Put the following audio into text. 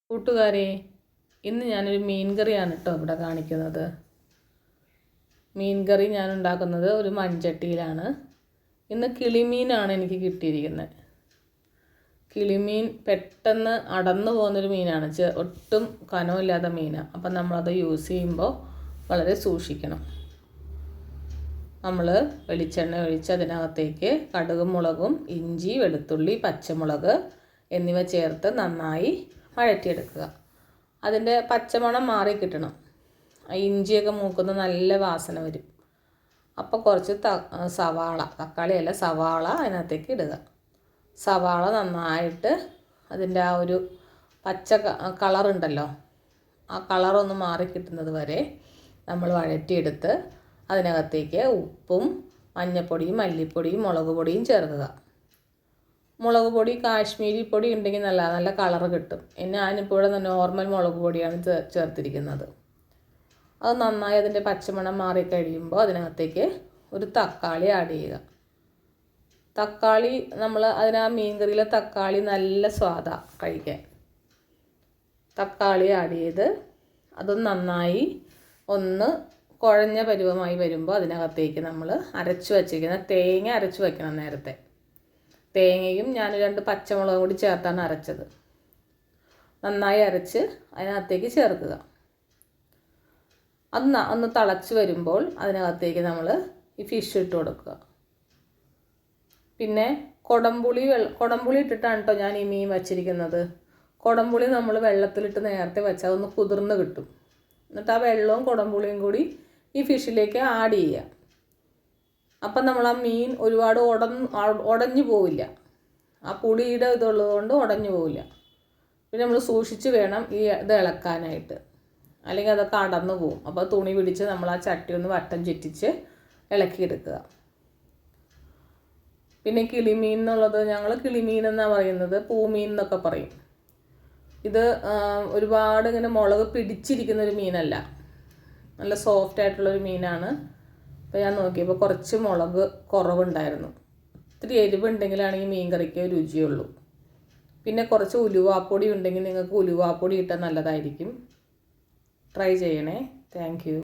കൂട്ടുകാരെ, ഇന്ന് ഞാനൊരു മീൻ കറിയാണ് കേട്ടോ ഇവിടെ കാണിക്കുന്നത്. മീൻ കറി ഞാൻ ഉണ്ടാക്കുന്നത് ഒരു മൺചട്ടിയിലാണ്. ഇന്ന് കിളിമീനാണ് എനിക്ക് കിട്ടിയിരിക്കുന്നത്. കിളിമീൻ പെട്ടെന്ന് അടന്നു പോകുന്നൊരു മീനാണ്. ഒട്ടും കനമില്ലാത്ത മീനാണ്. അപ്പം നമ്മളത് യൂസ് ചെയ്യുമ്പോൾ വളരെ സൂക്ഷിക്കണം. നമ്മൾ വെളിച്ചെണ്ണ ഒഴിച്ച് അതിനകത്തേക്ക് കടുകും മുളകും ഇഞ്ചി വെളുത്തുള്ളി പച്ചമുളക് എന്നിവ ചേർത്ത് നന്നായി വഴറ്റിയെടുക്കുക. അതിൻ്റെ പച്ചമണം മാറി കിട്ടണം. ഇഞ്ചിയൊക്കെ മൂക്കുന്ന നല്ല വാസന വരും. അപ്പോൾ കുറച്ച് സവാള, തക്കാളിയല്ല സവാള അതിനകത്തേക്ക് ഇടുക. സവാള നന്നായിട്ട് അതിൻ്റെ ആ ഒരു പച്ച കളറുണ്ടല്ലോ, ആ കളറൊന്ന് മാറി കിട്ടുന്നത് വരെ നമ്മൾ വഴറ്റിയെടുത്ത് അതിനകത്തേക്ക് ഉപ്പും മഞ്ഞൾപ്പൊടിയും മല്ലിപ്പൊടിയും മുളക് പൊടിയും ചേർക്കുക. മുളക് പൊടി കാശ്മീരി പൊടി ഉണ്ടെങ്കിൽ നല്ല കളറ് കിട്ടും. ഞാനിപ്പോൾ ഇവിടെ നോർമൽ മുളക് പൊടിയാണ് ചേർത്തിരിക്കുന്നത്. അത് നന്നായി അതിൻ്റെ പച്ചമണം മാറിക്കഴിയുമ്പോൾ അതിനകത്തേക്ക് ഒരു തക്കാളി ആഡ് ചെയ്യുക. തക്കാളി മീൻ കറിയിലെ തക്കാളി നല്ല സ്വാദാണ് കഴിക്കാൻ. തക്കാളി ആഡ് ചെയ്ത് അതും നന്നായി ഒന്ന് കുഴഞ്ഞ പരുവമായി വരുമ്പോൾ അതിനകത്തേക്ക് നമ്മൾ അരച്ചു വച്ചിരിക്കുന്ന തേങ്ങ അരച്ചു വയ്ക്കണം. നേരത്തെ തേങ്ങയും ഞാൻ 2 പച്ചമുളകും കൂടി ചേർത്താണ് അരച്ചത്. നന്നായി അരച്ച് അതിനകത്തേക്ക് ചേർക്കുക. ഒന്ന് തിളച്ച് വരുമ്പോൾ അതിനകത്തേക്ക് നമ്മൾ ഈ ഫിഷ് ഇട്ട് കൊടുക്കുക. പിന്നെ കുടംപുളി ഇട്ടിട്ടാണ് കേട്ടോ ഞാൻ ഈ മീൻ വച്ചിരിക്കുന്നത്. കുടംപുളി നമ്മൾ വെള്ളത്തിലിട്ട് നേരത്തെ വെച്ചാൽ അതൊന്ന് കുതിർന്ന് കിട്ടും. എന്നിട്ട് ആ വെള്ളവും കുടംപുളിയും കൂടി ഈ ഫിഷിലേക്ക് ആഡ് ചെയ്യുക. അപ്പം നമ്മൾ ആ മീൻ ഒരുപാട് ഉടഞ്ഞു പോവില്ല. ആ പുളിയുടെ ഇതുള്ളത് കൊണ്ട് ഉടഞ്ഞു പോവില്ല. പിന്നെ നമ്മൾ സൂക്ഷിച്ച് വേണം ഇത് ഇളക്കാനായിട്ട്, അല്ലെങ്കിൽ അതൊക്കെ അടന്നു പോവും. അപ്പോൾ തുണി പിടിച്ച് നമ്മൾ ആ ചട്ടി ഒന്ന് വട്ടം ചുറ്റിച്ച് ഇളക്കിയെടുക്കുക. പിന്നെ കിളിമീൻ എന്നുള്ളത് ഞങ്ങൾ കിളിമീൻ എന്നാണ് പറയുന്നത്, പൂമീൻ എന്നൊക്കെ പറയും. ഇത് ഒരുപാട് ഇങ്ങനെ മുളക് പിടിച്ചിരിക്കുന്നൊരു മീനല്ല, നല്ല സോഫ്റ്റ് ആയിട്ടുള്ളൊരു മീനാണ്. അപ്പോൾ ഞാൻ നോക്കിയപ്പോൾ കുറച്ച് മുളക് കുറവുണ്ടായിരുന്നു. ഇത്തിരി എരിവുണ്ടെങ്കിലാണ് ഈ മീൻ കറിക്ക് രുചിയുള്ളൂ. പിന്നെ കുറച്ച് ഉലുവാപ്പൊടി ഉണ്ടെങ്കിൽ നിങ്ങൾക്ക് ഉലുവാപ്പൊടി ഇട്ടാൽ നല്ലതായിരിക്കും. ട്രൈ ചെയ്യണേ. Thank you.